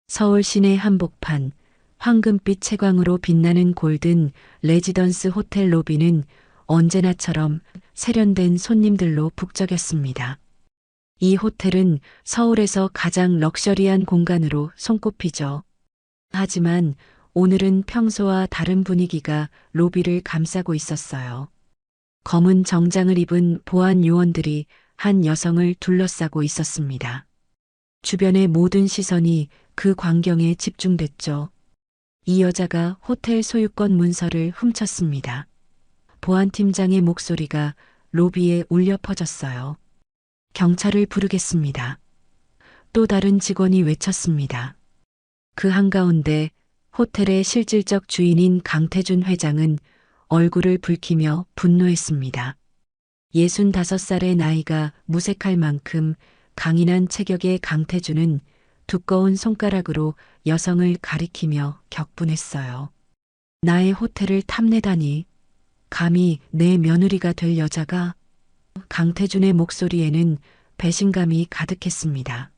서울 시내 한복판, 황금빛 채광으로 빛나는 골든 레지던스 호텔 로비는 언제나처럼 세련된 손님들로 북적였습니다. 이 호텔은 서울에서 가장 럭셔리한 공간으로 손꼽히죠. 하지만 오늘은 평소와 다른 분위기가 로비를 감싸고 있었어요. 검은 정장을 입은 보안 요원들이 한 여성을 둘러싸고 있었습니다. 주변의 모든 시선이 그 광경에 집중됐죠. 이 여자가 호텔 소유권 문서를 훔쳤습니다. 보안팀장의 목소리가 로비에 울려 퍼졌어요. 경찰을 부르겠습니다. 또 다른 직원이 외쳤습니다. 그 한가운데 호텔의 실질적 주인인 강태준 회장은 얼굴을 붉히며 분노했습니다. 65살의 나이가 무색할 만큼 강인한 체격의 강태준은 두꺼운 손가락으로 여성을 가리키며 격분했어요. 나의 호텔을 탐내다니, 감히 내 며느리가 될 여자가. 강태준의 목소리에는 배신감이 가득했습니다.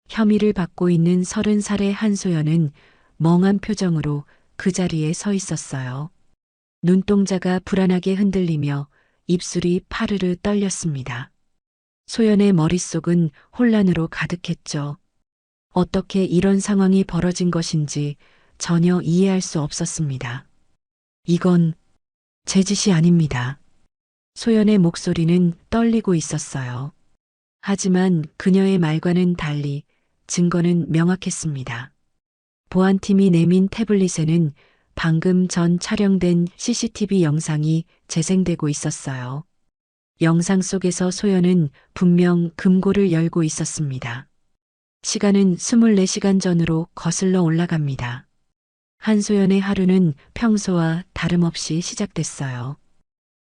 혐의를 받고 있는 30살의 한소연은 멍한 표정으로 그 자리에 서 있었어요. 눈동자가 불안하게 흔들리며 입술이 파르르 떨렸습니다. 소연의 머릿속은 혼란으로 가득했죠. 어떻게 이런 상황이 벌어진 것인지 전혀 이해할 수 없었습니다. 이건 제 짓이 아닙니다. 소연의 목소리는 떨리고 있었어요. 하지만 그녀의 말과는 달리 증거는 명확했습니다. 보안팀이 내민 태블릿에는 방금 전 촬영된 CCTV 영상이 재생되고 있었어요. 영상 속에서 소연은 분명 금고를 열고 있었습니다. 시간은 24시간 전으로 거슬러 올라갑니다. 한소연의 하루는 평소와 다름없이 시작됐어요.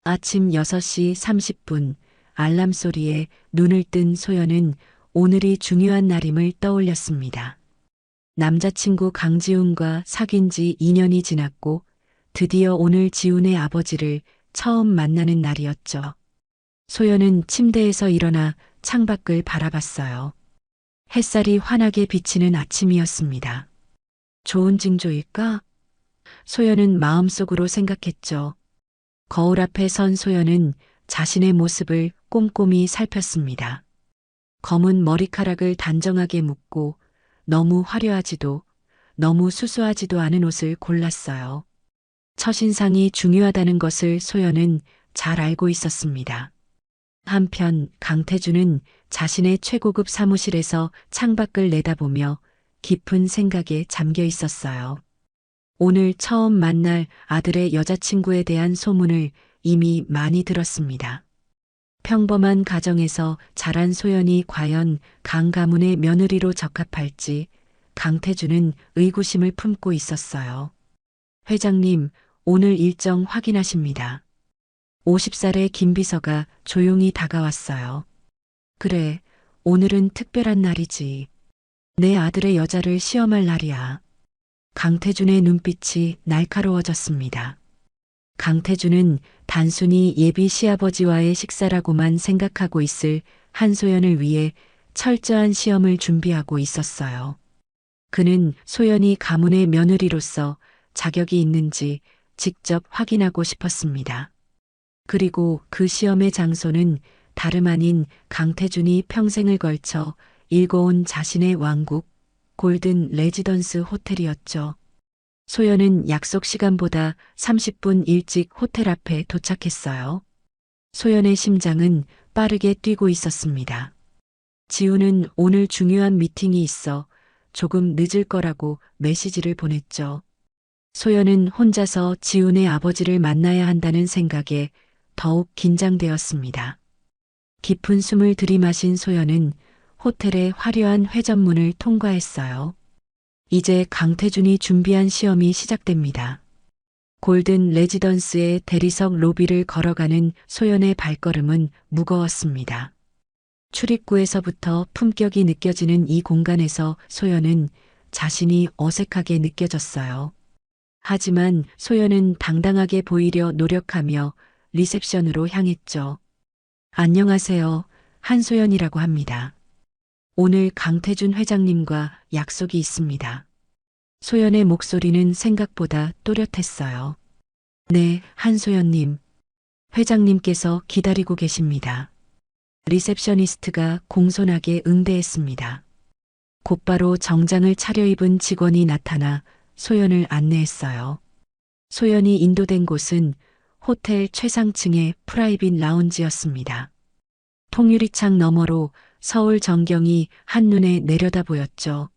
아침 6시 30분 알람 소리에 눈을 뜬 소연은 오늘이 중요한 날임을 떠올렸습니다. 남자친구 강지훈과 사귄 지 2년이 지났고 드디어 오늘 지훈의 아버지를 처음 만나는 날이었죠. 소연은 침대에서 일어나 창밖을 바라봤어요. 햇살이 환하게 비치는 아침이었습니다. 좋은 징조일까? 소연은 마음속으로 생각했죠. 거울 앞에 선 소연은 자신의 모습을 꼼꼼히 살폈습니다. 검은 머리카락을 단정하게 묶고 너무 화려하지도 너무 수수하지도 않은 옷을 골랐어요. 첫인상이 중요하다는 것을 소연은 잘 알고 있었습니다. 한편 강태준은 자신의 최고급 사무실에서 창밖을 내다보며 깊은 생각에 잠겨 있었어요. 오늘 처음 만날 아들의 여자친구에 대한 소문을 이미 많이 들었습니다. 평범한 가정에서 자란 소연이 과연 강 가문의 며느리로 적합할지 강태준은 의구심을 품고 있었어요. 회장님, 오늘 일정 확인하십니다. 50살의 김비서가 조용히 다가왔어요. 그래, 오늘은 특별한 날이지. 내 아들의 여자를 시험할 날이야. 강태준의 눈빛이 날카로워졌습니다. 강태준은 단순히 예비 시아버지와의 식사라고만 생각하고 있을 한소연을 위해 철저한 시험을 준비하고 있었어요. 그는 소연이 가문의 며느리로서 자격이 있는지 직접 확인하고 싶었습니다. 그리고 그 시험의 장소는 다름 아닌 강태준이 평생을 걸쳐 일궈온 자신의 왕국 골든 레지던스 호텔이었죠. 소연은 약속 시간보다 30분 일찍 호텔 앞에 도착했어요. 소연의 심장은 빠르게 뛰고 있었습니다. 지우는 오늘 중요한 미팅이 있어 조금 늦을 거라고 메시지를 보냈죠. 소연은 혼자서 지훈의 아버지를 만나야 한다는 생각에 더욱 긴장되었습니다. 깊은 숨을 들이마신 소연은 호텔의 화려한 회전문을 통과했어요. 이제 강태준이 준비한 시험이 시작됩니다. 골든 레지던스의 대리석 로비를 걸어가는 소연의 발걸음은 무거웠습니다. 출입구에서부터 품격이 느껴지는 이 공간에서 소연은 자신이 어색하게 느껴졌어요. 하지만 소연은 당당하게 보이려 노력하며 리셉션으로 향했죠. 안녕하세요. 한소연이라고 합니다. 오늘 강태준 회장님과 약속이 있습니다. 소연의 목소리는 생각보다 또렷했어요. 네, 한소연님. 회장님께서 기다리고 계십니다. 리셉셔니스트가 공손하게 응대했습니다. 곧바로 정장을 차려입은 직원이 나타나 소연을 안내했어요. 소연이 인도된 곳은 호텔 최상층의 프라이빗 라운지였습니다. 통유리창 너머로 서울 전경이 한눈에 내려다 보였죠.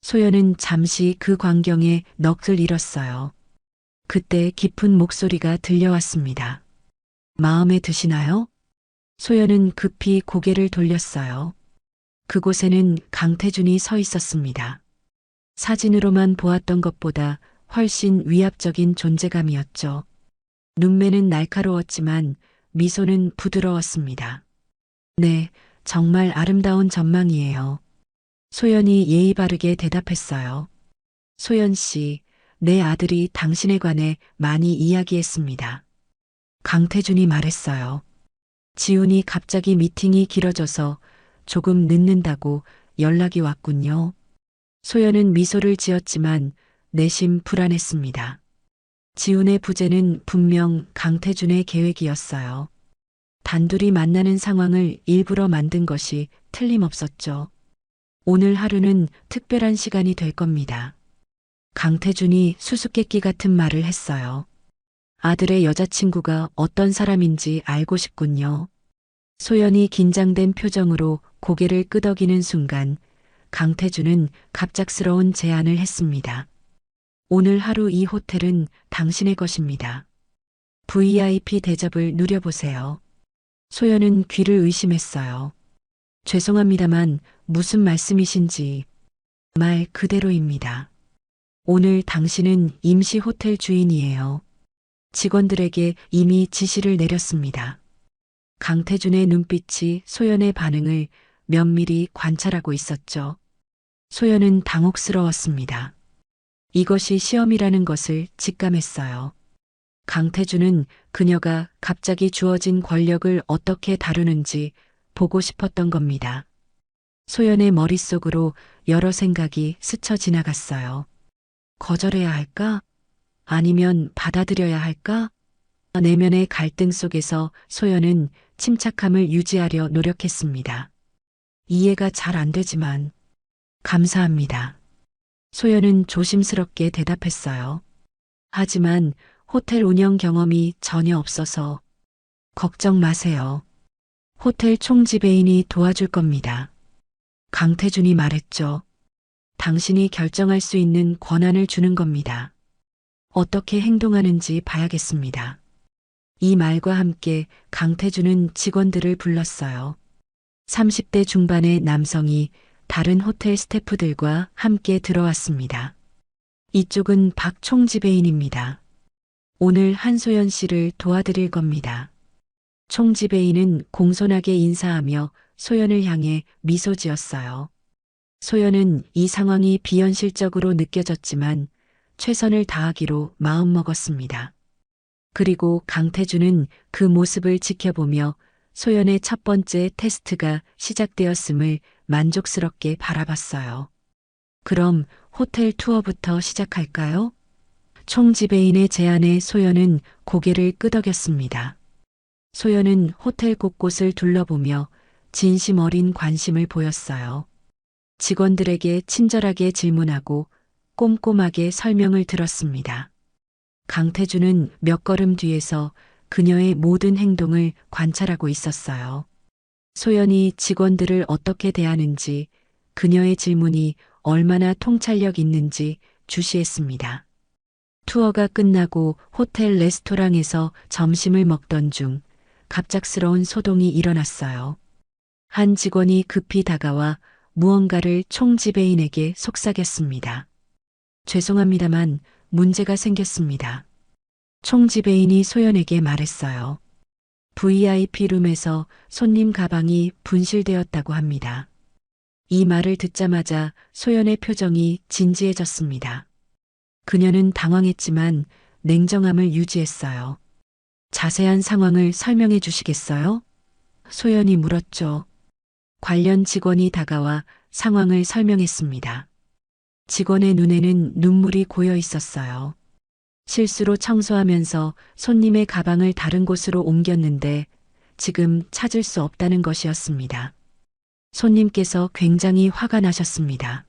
소연은 잠시 그 광경에 넋을 잃었어요. 그때 깊은 목소리가 들려왔습니다. 마음에 드시나요? 소연은 급히 고개를 돌렸어요. 그곳에는 강태준이 서 있었습니다. 사진으로만 보았던 것보다 훨씬 위압적인 존재감이었죠. 눈매는 날카로웠지만 미소는 부드러웠습니다. 네, 정말 아름다운 전망이에요. 소연이 예의 바르게 대답했어요. 소연 씨, 내 아들이 당신에 관해 많이 이야기했습니다. 강태준이 말했어요. 지훈이 갑자기 미팅이 길어져서 조금 늦는다고 연락이 왔군요. 소연은 미소를 지었지만 내심 불안했습니다. 지훈의 부재는 분명 강태준의 계획이었어요. 단둘이 만나는 상황을 일부러 만든 것이 틀림없었죠. 오늘 하루는 특별한 시간이 될 겁니다. 강태준이 수수께끼 같은 말을 했어요. 아들의 여자친구가 어떤 사람인지 알고 싶군요. 소연이 긴장된 표정으로 고개를 끄덕이는 순간 강태준은 갑작스러운 제안을 했습니다. 오늘 하루 이 호텔은 당신의 것입니다. VIP 대접을 누려보세요. 소연은 귀를 의심했어요. 죄송합니다만 무슨 말씀이신지. 말 그대로입니다. 오늘 당신은 임시 호텔 주인이에요. 직원들에게 이미 지시를 내렸습니다. 강태준의 눈빛이 소연의 반응을 면밀히 관찰하고 있었죠. 소연은 당혹스러웠습니다. 이것이 시험이라는 것을 직감했어요. 강태준은 그녀가 갑자기 주어진 권력을 어떻게 다루는지 보고 싶었던 겁니다. 소연의 머릿속으로 여러 생각이 스쳐 지나갔어요. 거절해야 할까? 아니면 받아들여야 할까? 내면의 갈등 속에서 소연은 침착함을 유지하려 노력했습니다. 이해가 잘 안 되지만 감사합니다. 소연은 조심스럽게 대답했어요. 하지만 호텔 운영 경험이 전혀 없어서 걱정 마세요. 호텔 총지배인이 도와줄 겁니다. 강태준이 말했죠. 당신이 결정할 수 있는 권한을 주는 겁니다. 어떻게 행동하는지 봐야겠습니다. 이 말과 함께 강태준은 직원들을 불렀어요. 30대 중반의 남성이 다른 호텔 스태프들과 함께 들어왔습니다. 이쪽은 박 총지배인입니다. 오늘 한소연 씨를 도와드릴 겁니다. 총지배인은 공손하게 인사하며 소연을 향해 미소 지었어요. 소연은 이 상황이 비현실적으로 느껴졌지만 최선을 다하기로 마음먹었습니다. 그리고 강태준은 그 모습을 지켜보며 소연의 첫 번째 테스트가 시작되었음을 만족스럽게 바라봤어요. 그럼 호텔 투어부터 시작할까요? 총지배인의 제안에 소연은 고개를 끄덕였습니다. 소연은 호텔 곳곳을 둘러보며 진심 어린 관심을 보였어요. 직원들에게 친절하게 질문하고 꼼꼼하게 설명을 들었습니다. 강태준은 몇 걸음 뒤에서 그녀의 모든 행동을 관찰하고 있었어요. 소연이 직원들을 어떻게 대하는지, 그녀의 질문이 얼마나 통찰력 있는지 주시했습니다. 투어가 끝나고 호텔 레스토랑에서 점심을 먹던 중 갑작스러운 소동이 일어났어요. 한 직원이 급히 다가와 무언가를 총지배인에게 속삭였습니다. 죄송합니다만 문제가 생겼습니다. 총지배인이 소연에게 말했어요. VIP 룸에서 손님 가방이 분실되었다고 합니다. 이 말을 듣자마자 소연의 표정이 진지해졌습니다. 그녀는 당황했지만 냉정함을 유지했어요. 자세한 상황을 설명해 주시겠어요? 소연이 물었죠. 관련 직원이 다가와 상황을 설명했습니다. 직원의 눈에는 눈물이 고여 있었어요. 실수로 청소하면서 손님의 가방을 다른 곳으로 옮겼는데 지금 찾을 수 없다는 것이었습니다. 손님께서 굉장히 화가 나셨습니다.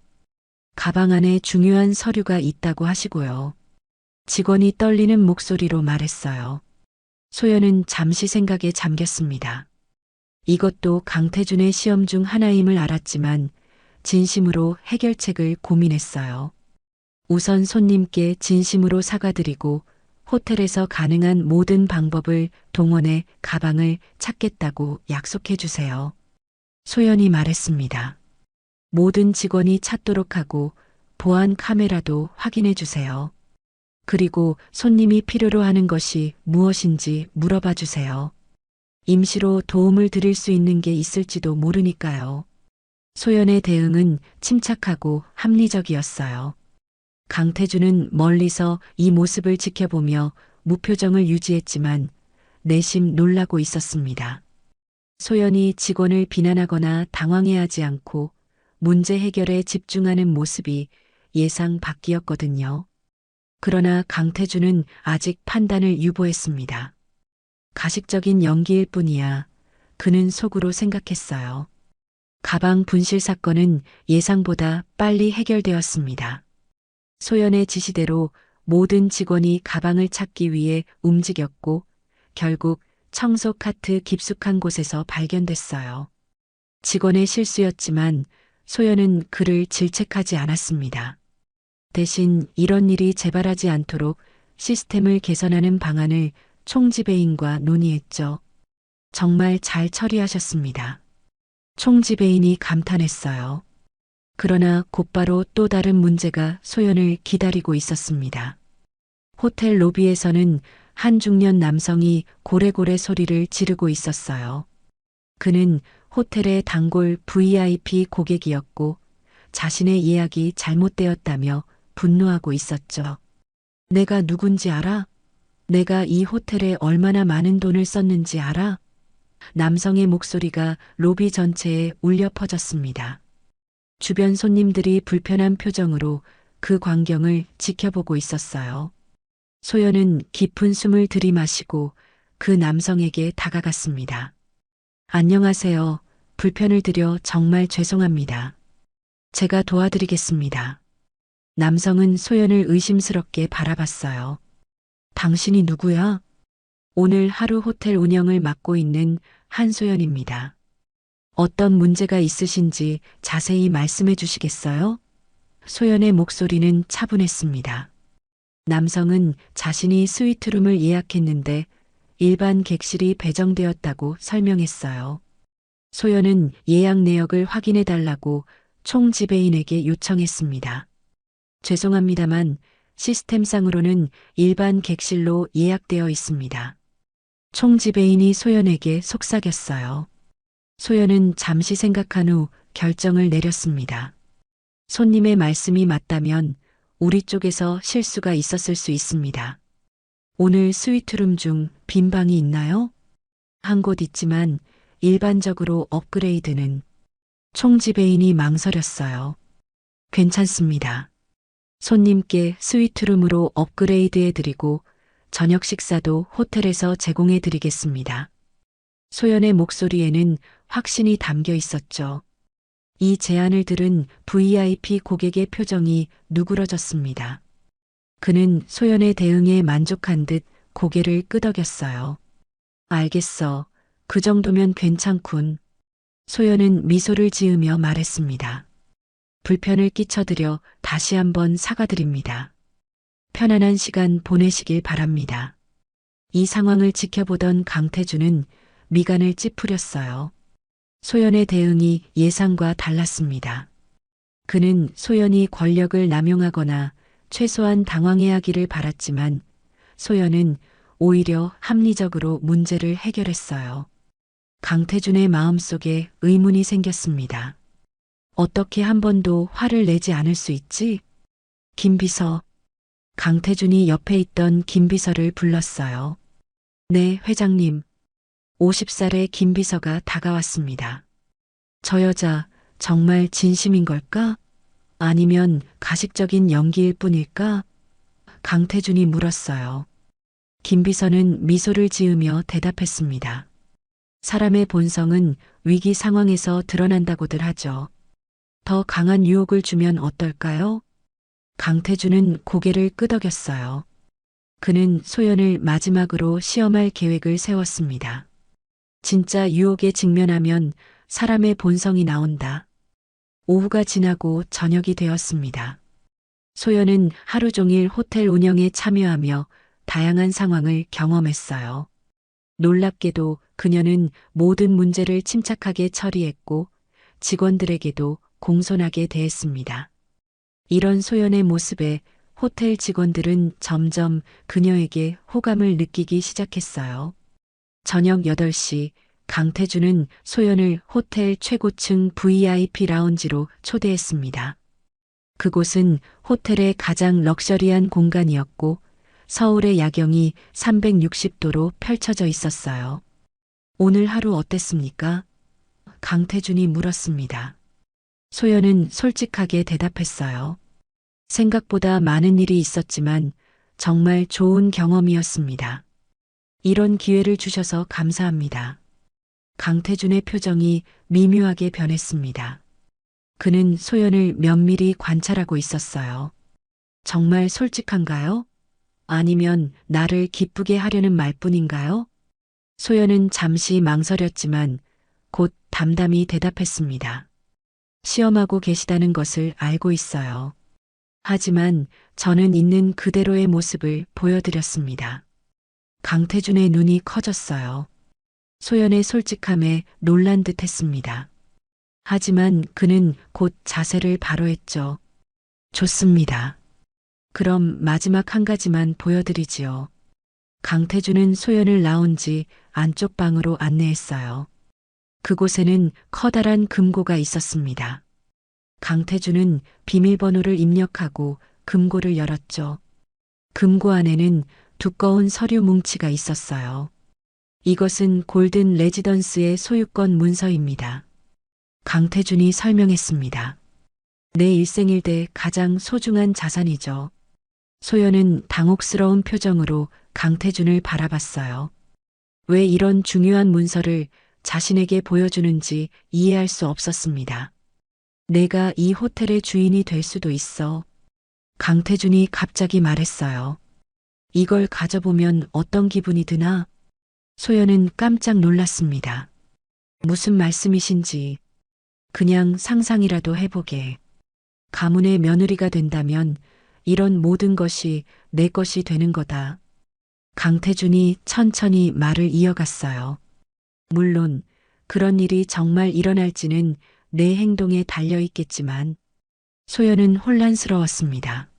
가방 안에 중요한 서류가 있다고 하시고요. 직원이 떨리는 목소리로 말했어요. 소연은 잠시 생각에 잠겼습니다. 이것도 강태준의 시험 중 하나임을 알았지만 진심으로 해결책을 고민했어요. 우선 손님께 진심으로 사과드리고 호텔에서 가능한 모든 방법을 동원해 가방을 찾겠다고 약속해 주세요. 소연이 말했습니다. 모든 직원이 찾도록 하고 보안 카메라도 확인해 주세요. 그리고 손님이 필요로 하는 것이 무엇인지 물어봐 주세요. 임시로 도움을 드릴 수 있는 게 있을지도 모르니까요. 소연의 대응은 침착하고 합리적이었어요. 강태준은 멀리서 이 모습을 지켜보며 무표정을 유지했지만 내심 놀라고 있었습니다. 소연이 직원을 비난하거나 당황해하지 않고 문제 해결에 집중하는 모습이 예상 밖이었거든요. 그러나 강태준은 아직 판단을 유보했습니다. 가식적인 연기일 뿐이야. 그는 속으로 생각했어요. 가방 분실 사건은 예상보다 빨리 해결되었습니다. 소연의 지시대로 모든 직원이 가방을 찾기 위해 움직였고 결국 청소 카트 깊숙한 곳에서 발견됐어요. 직원의 실수였지만 소연은 그를 질책하지 않았습니다. 대신 이런 일이 재발하지 않도록 시스템을 개선하는 방안을 총지배인과 논의했죠. 정말 잘 처리하셨습니다. 총지배인이 감탄했어요. 그러나 곧바로 또 다른 문제가 소연을 기다리고 있었습니다. 호텔 로비에서는 한 중년 남성이 고래고래 소리를 지르고 있었어요. 그는 호텔의 단골 VIP 고객이었고 자신의 예약이 잘못되었다며 분노하고 있었죠. 내가 누군지 알아? 내가 이 호텔에 얼마나 많은 돈을 썼는지 알아? 남성의 목소리가 로비 전체에 울려 퍼졌습니다. 주변 손님들이 불편한 표정으로 그 광경을 지켜보고 있었어요. 소연은 깊은 숨을 들이마시고 그 남성에게 다가갔습니다. 안녕하세요. 불편을 드려 정말 죄송합니다. 제가 도와드리겠습니다. 남성은 소연을 의심스럽게 바라봤어요. 당신이 누구야? 오늘 하루 호텔 운영을 맡고 있는 한소연입니다. 어떤 문제가 있으신지 자세히 말씀해 주시겠어요? 소연의 목소리는 차분했습니다. 남성은 자신이 스위트룸을 예약했는데 일반 객실이 배정되었다고 설명했어요. 소연은 예약 내역을 확인해 달라고 총지배인에게 요청했습니다. 죄송합니다만 시스템상으로는 일반 객실로 예약되어 있습니다. 총지배인이 소연에게 속삭였어요. 소연은 잠시 생각한 후 결정을 내렸습니다. 손님의 말씀이 맞다면 우리 쪽에서 실수가 있었을 수 있습니다. 오늘 스위트룸 중 빈 방이 있나요? 한 곳 있지만 일반적으로 업그레이드는 총지배인이 망설였어요. 괜찮습니다. 손님께 스위트룸으로 업그레이드해 드리고 저녁 식사도 호텔에서 제공해 드리겠습니다. 소연의 목소리에는 확신이 담겨 있었죠. 이 제안을 들은 VIP 고객의 표정이 누그러졌습니다. 그는 소연의 대응에 만족한 듯 고개를 끄덕였어요. 알겠어. 그 정도면 괜찮군. 소연은 미소를 지으며 말했습니다. 불편을 끼쳐드려 다시 한번 사과드립니다. 편안한 시간 보내시길 바랍니다. 이 상황을 지켜보던 강태준은 미간을 찌푸렸어요. 소연의 대응이 예상과 달랐습니다. 그는 소연이 권력을 남용하거나 최소한 당황해야 하기를 바랐지만 소연은 오히려 합리적으로 문제를 해결했어요. 강태준의 마음속에 의문이 생겼습니다. 어떻게 한 번도 화를 내지 않을 수 있지? 김비서. 강태준이 옆에 있던 김비서를 불렀어요. 네, 회장님. 50살의 김비서가 다가왔습니다. 저 여자 정말 진심인 걸까? 아니면 가식적인 연기일 뿐일까? 강태준이 물었어요. 김비서는 미소를 지으며 대답했습니다. 사람의 본성은 위기 상황에서 드러난다고들 하죠. 더 강한 유혹을 주면 어떨까요? 강태준은 고개를 끄덕였어요. 그는 소연을 마지막으로 시험할 계획을 세웠습니다. 진짜 유혹에 직면하면 사람의 본성이 나온다. 오후가 지나고 저녁이 되었습니다. 소연은 하루 종일 호텔 운영에 참여하며 다양한 상황을 경험했어요. 놀랍게도 그녀는 모든 문제를 침착하게 처리했고 직원들에게도 공손하게 대했습니다. 이런 소연의 모습에 호텔 직원들은 점점 그녀에게 호감을 느끼기 시작했어요. 저녁 8시 강태준은 소연을 호텔 최고층 VIP 라운지로 초대했습니다. 그곳은 호텔의 가장 럭셔리한 공간이었고 서울의 야경이 360도로 펼쳐져 있었어요. 오늘 하루 어땠습니까? 강태준이 물었습니다. 소연은 솔직하게 대답했어요. 생각보다 많은 일이 있었지만 정말 좋은 경험이었습니다. 이런 기회를 주셔서 감사합니다. 강태준의 표정이 미묘하게 변했습니다. 그는 소연을 면밀히 관찰하고 있었어요. 정말 솔직한가요? 아니면 나를 기쁘게 하려는 말뿐인가요? 소연은 잠시 망설였지만 곧 담담히 대답했습니다. 시험하고 계시다는 것을 알고 있어요. 하지만 저는 있는 그대로의 모습을 보여드렸습니다. 강태준의 눈이 커졌어요. 소연의 솔직함에 놀란 듯 했습니다. 하지만 그는 곧 자세를 바로 했죠. 좋습니다. 그럼 마지막 한 가지만 보여드리지요. 강태준은 소연을 라운지 안쪽 방으로 안내했어요. 그곳에는 커다란 금고가 있었습니다. 강태준은 비밀번호를 입력하고 금고를 열었죠. 금고 안에는 두꺼운 서류 뭉치가 있었어요. 이것은 골든 레지던스의 소유권 문서입니다. 강태준이 설명했습니다. 내 일생일대 가장 소중한 자산이죠. 소연은 당혹스러운 표정으로 강태준을 바라봤어요. 왜 이런 중요한 문서를 자신에게 보여주는지 이해할 수 없었습니다. 내가 이 호텔의 주인이 될 수도 있어. 강태준이 갑자기 말했어요. 이걸 가져보면 어떤 기분이 드나? 소연은 깜짝 놀랐습니다. 무슨 말씀이신지. 그냥 상상이라도 해보게. 가문의 며느리가 된다면 이런 모든 것이 내 것이 되는 거다. 강태준이 천천히 말을 이어갔어요. 물론 그런 일이 정말 일어날지는 내 행동에 달려 있겠지만 소연은 혼란스러웠습니다.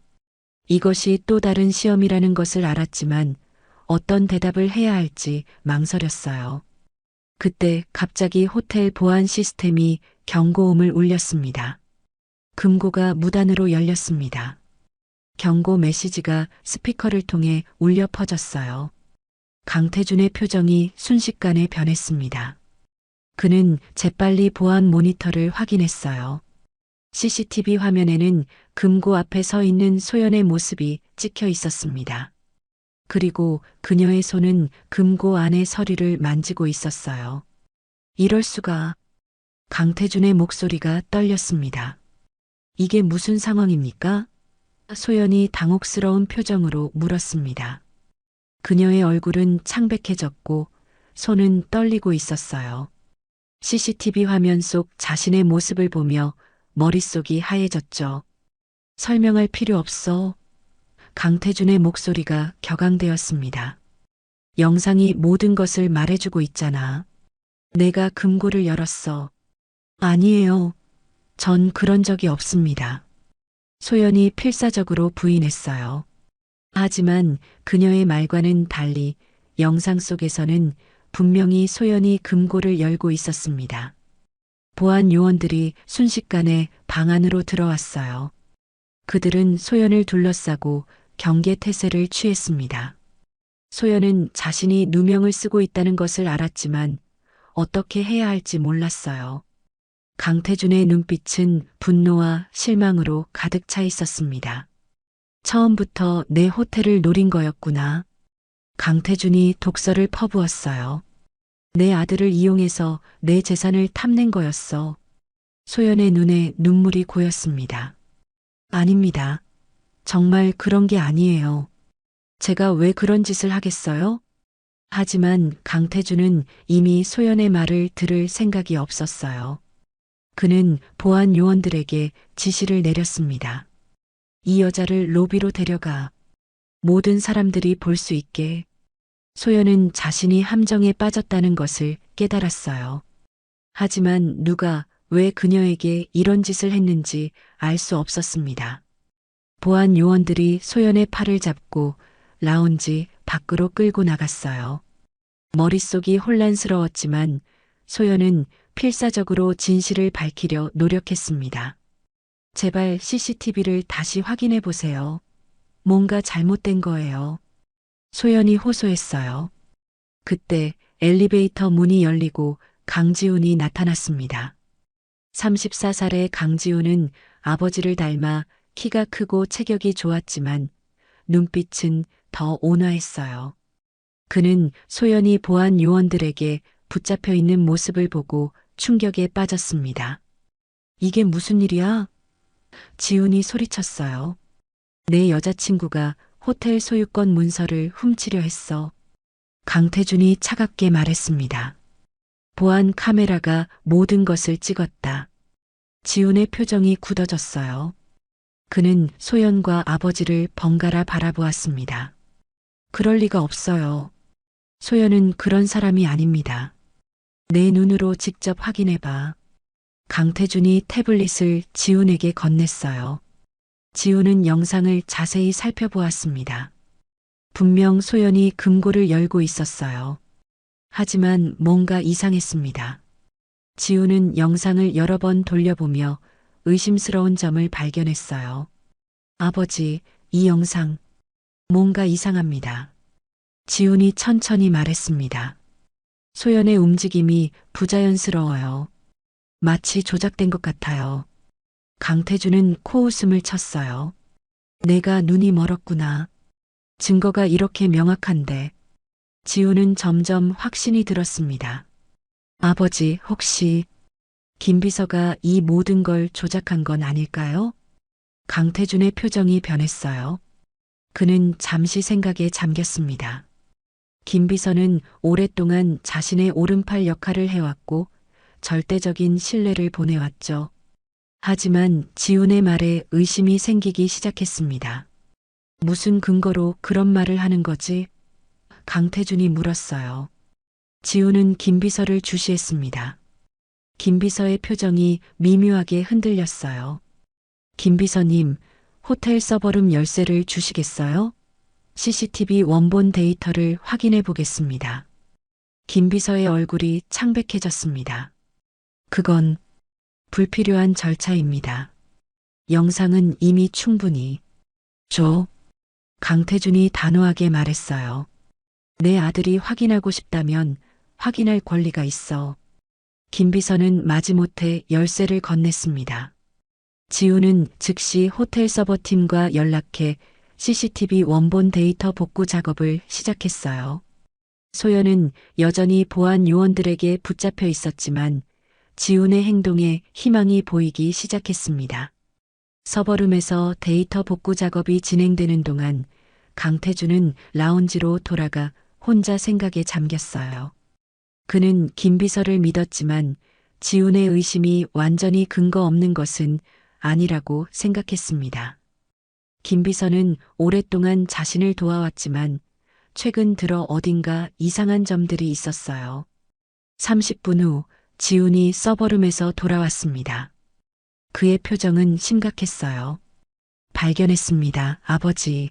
이것이 또 다른 시험이라는 것을 알았지만 어떤 대답을 해야 할지 망설였어요. 그때 갑자기 호텔 보안 시스템이 경고음을 울렸습니다. 금고가 무단으로 열렸습니다. 경고 메시지가 스피커를 통해 울려 퍼졌어요. 강태준의 표정이 순식간에 변했습니다. 그는 재빨리 보안 모니터를 확인했어요. CCTV 화면에는 금고 앞에 서 있는 소연의 모습이 찍혀 있었습니다. 그리고 그녀의 손은 금고 안의 서류를 만지고 있었어요. 이럴 수가. 강태준의 목소리가 떨렸습니다. 이게 무슨 상황입니까? 소연이 당혹스러운 표정으로 물었습니다. 그녀의 얼굴은 창백해졌고 손은 떨리고 있었어요. CCTV 화면 속 자신의 모습을 보며 머릿속이 하얘졌죠. 설명할 필요 없어. 강태준의 목소리가 격앙되었습니다. 영상이 모든 것을 말해주고 있잖아. 내가 금고를 열었어. 아니에요. 전 그런 적이 없습니다. 소연이 필사적으로 부인했어요. 하지만 그녀의 말과는 달리 영상 속에서는 분명히 소연이 금고를 열고 있었습니다. 보안 요원들이 순식간에 방 안으로 들어왔어요. 그들은 소연을 둘러싸고 경계 태세를 취했습니다. 소연은 자신이 누명을 쓰고 있다는 것을 알았지만 어떻게 해야 할지 몰랐어요. 강태준의 눈빛은 분노와 실망으로 가득 차 있었습니다. 처음부터 내 호텔을 노린 거였구나. 강태준이 독설을 퍼부었어요. 내 아들을 이용해서 내 재산을 탐낸 거였어. 소연의 눈에 눈물이 고였습니다. 아닙니다. 정말 그런 게 아니에요. 제가 왜 그런 짓을 하겠어요? 하지만 강태준은 이미 소연의 말을 들을 생각이 없었어요. 그는 보안 요원들에게 지시를 내렸습니다. 이 여자를 로비로 데려가 모든 사람들이 볼 수 있게. 소연은 자신이 함정에 빠졌다는 것을 깨달았어요. 하지만 누가 왜 그녀에게 이런 짓을 했는지 알 수 없었습니다. 보안 요원들이 소연의 팔을 잡고 라운지 밖으로 끌고 나갔어요. 머릿속이 혼란스러웠지만 소연은 필사적으로 진실을 밝히려 노력했습니다. 제발 CCTV를 다시 확인해 보세요. 뭔가 잘못된 거예요. 소연이 호소했어요. 그때 엘리베이터 문이 열리고 강지훈이 나타났습니다. 34살의 강지훈은 아버지를 닮아 키가 크고 체격이 좋았지만 눈빛은 더 온화했어요. 그는 소연이 보안 요원들에게 붙잡혀 있는 모습을 보고 충격에 빠졌습니다. 이게 무슨 일이야? 지훈이 소리쳤어요. 내 여자친구가 호텔 소유권 문서를 훔치려 했어. 강태준이 차갑게 말했습니다. 보안 카메라가 모든 것을 찍었다. 지훈의 표정이 굳어졌어요. 그는 소연과 아버지를 번갈아 바라보았습니다. 그럴 리가 없어요. 소연은 그런 사람이 아닙니다. 내 눈으로 직접 확인해봐. 강태준이 태블릿을 지훈에게 건넸어요. 지훈은 영상을 자세히 살펴보았습니다. 분명 소연이 금고를 열고 있었어요. 하지만 뭔가 이상했습니다. 지훈은 영상을 여러 번 돌려보며 의심스러운 점을 발견했어요. 아버지, 이 영상, 뭔가 이상합니다. 지훈이 천천히 말했습니다. 소연의 움직임이 부자연스러워요. 마치 조작된 것 같아요. 강태준은 코웃음을 쳤어요. 내가 눈이 멀었구나. 증거가 이렇게 명확한데. 지훈은 점점 확신이 들었습니다. 아버지, 혹시 김 비서가 이 모든 걸 조작한 건 아닐까요? 강태준의 표정이 변했어요. 그는 잠시 생각에 잠겼습니다. 김 비서는 오랫동안 자신의 오른팔 역할을 해왔고 절대적인 신뢰를 보내왔죠. 하지만 지훈의 말에 의심이 생기기 시작했습니다. 무슨 근거로 그런 말을 하는 거지? 강태준이 물었어요. 지훈은 김 비서를 주시했습니다. 김 비서의 표정이 미묘하게 흔들렸어요. 김 비서님, 호텔 서버룸 열쇠를 주시겠어요? CCTV 원본 데이터를 확인해 보겠습니다. 김 비서의 얼굴이 창백해졌습니다. 그건 불필요한 절차입니다. 영상은 이미 충분히. 강태준이 단호하게 말했어요. 내 아들이 확인하고 싶다면 확인할 권리가 있어. 김 비서는 마지못해 열쇠를 건넸습니다. 지훈은 즉시 호텔 서버팀과 연락해 CCTV 원본 데이터 복구 작업을 시작했어요. 소연은 여전히 보안 요원들에게 붙잡혀 있었지만 지훈의 행동에 희망이 보이기 시작했습니다. 서버룸에서 데이터 복구 작업이 진행되는 동안 강태준은 라운지로 돌아가 혼자 생각에 잠겼어요. 그는 김 비서를 믿었지만 지훈의 의심이 완전히 근거 없는 것은 아니라고 생각했습니다. 김 비서는 오랫동안 자신을 도와왔지만 최근 들어 어딘가 이상한 점들이 있었어요. 30분 후 지훈이 서버룸에서 돌아왔습니다. 그의 표정은 심각했어요. 발견했습니다, 아버지.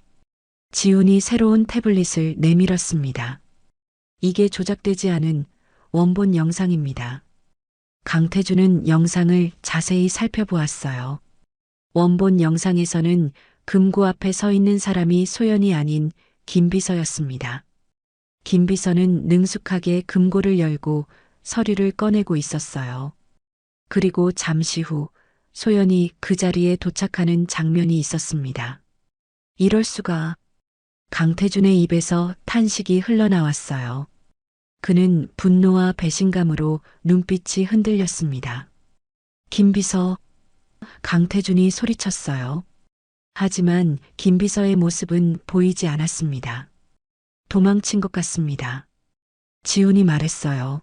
지훈이 새로운 태블릿을 내밀었습니다. 이게 조작되지 않은 원본 영상입니다. 강태준은 영상을 자세히 살펴보았어요. 원본 영상에서는 금고 앞에 서 있는 사람이 소연이 아닌 김 비서였습니다. 김 비서는 능숙하게 금고를 열고 서류를 꺼내고 있었어요. 그리고 잠시 후 소연이 그 자리에 도착하는 장면이 있었습니다. 이럴 수가. 강태준의 입에서 탄식이 흘러나왔어요. 그는 분노와 배신감으로 눈빛이 흔들렸습니다. 김비서, 강태준이 소리쳤어요. 하지만 김비서의 모습은 보이지 않았습니다. 도망친 것 같습니다. 지훈이 말했어요.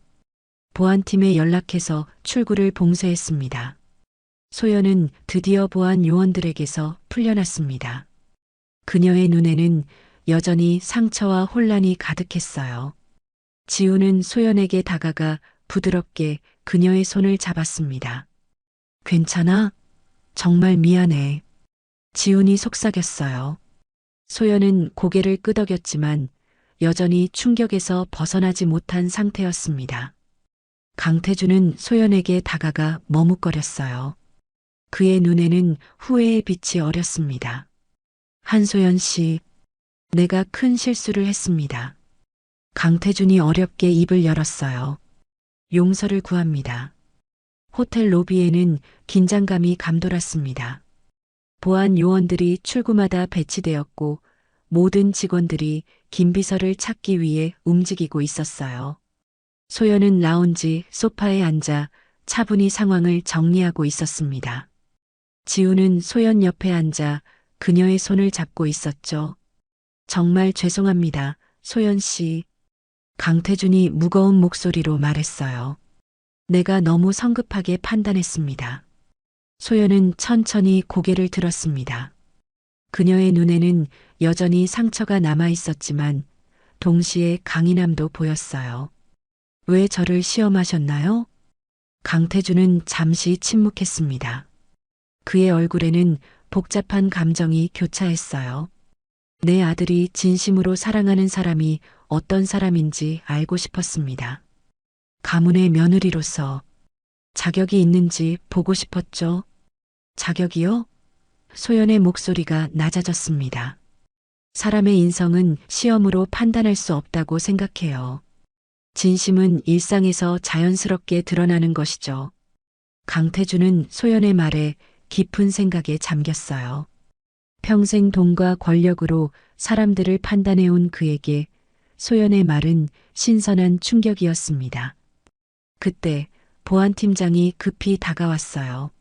보안팀에 연락해서 출구를 봉쇄했습니다. 소연은 드디어 보안 요원들에게서 풀려났습니다. 그녀의 눈에는 여전히 상처와 혼란이 가득했어요. 지훈은 소연에게 다가가 부드럽게 그녀의 손을 잡았습니다. 괜찮아? 정말 미안해. 지훈이 속삭였어요. 소연은 고개를 끄덕였지만 여전히 충격에서 벗어나지 못한 상태였습니다. 강태준은 소연에게 다가가 머뭇거렸어요. 그의 눈에는 후회의 빛이 어렸습니다. 한소연 씨, 내가 큰 실수를 했습니다. 강태준이 어렵게 입을 열었어요. 용서를 구합니다. 호텔 로비에는 긴장감이 감돌았습니다. 보안 요원들이 출구마다 배치되었고 모든 직원들이 김비서를 찾기 위해 움직이고 있었어요. 소연은 라운지 소파에 앉아 차분히 상황을 정리하고 있었습니다. 지우는 소연 옆에 앉아 그녀의 손을 잡고 있었죠. 정말 죄송합니다, 소연 씨. 강태준이 무거운 목소리로 말했어요. 내가 너무 성급하게 판단했습니다. 소연은 천천히 고개를 들었습니다. 그녀의 눈에는 여전히 상처가 남아 있었지만 동시에 강인함도 보였어요. 왜 저를 시험하셨나요? 강태준은 잠시 침묵했습니다. 그의 얼굴에는 복잡한 감정이 교차했어요. 내 아들이 진심으로 사랑하는 사람이 어떤 사람인지 알고 싶었습니다. 가문의 며느리로서 자격이 있는지 보고 싶었죠. 자격이요? 소연의 목소리가 낮아졌습니다. 사람의 인성은 시험으로 판단할 수 없다고 생각해요. 진심은 일상에서 자연스럽게 드러나는 것이죠. 강태준은 소연의 말에 깊은 생각에 잠겼어요. 평생 돈과 권력으로 사람들을 판단해온 그에게 소연의 말은 신선한 충격이었습니다. 그때 보안팀장이 급히 다가왔어요.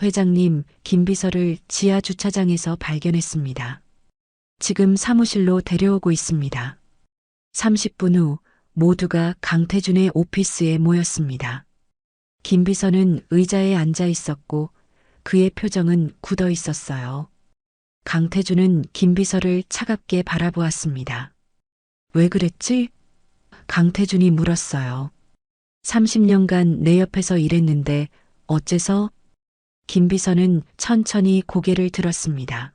회장님, 김비서를 지하 주차장에서 발견했습니다. 지금 사무실로 데려오고 있습니다. 30분 후 모두가 강태준의 오피스에 모였습니다. 김비서는 의자에 앉아 있었고 그의 표정은 굳어 있었어요. 강태준은 김비서를 차갑게 바라보았습니다. 왜 그랬지? 강태준이 물었어요. 30년간 내 옆에서 일했는데 어째서? 김비서는 천천히 고개를 들었습니다.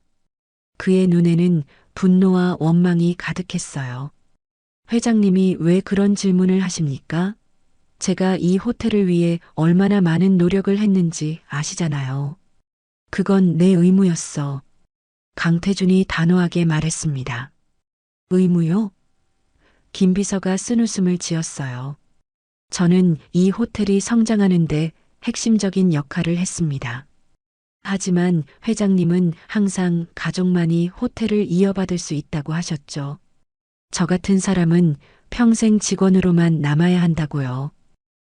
그의 눈에는 분노와 원망이 가득했어요. 회장님이 왜 그런 질문을 하십니까? 제가 이 호텔을 위해 얼마나 많은 노력을 했는지 아시잖아요. 그건 내 의무였어. 강태준이 단호하게 말했습니다. 의무요? 김비서가 쓴웃음을 지었어요. 저는 이 호텔이 성장하는데 핵심적인 역할을 했습니다. 하지만 회장님은 항상 가족만이 호텔을 이어받을 수 있다고 하셨죠. 저 같은 사람은 평생 직원으로만 남아야 한다고요.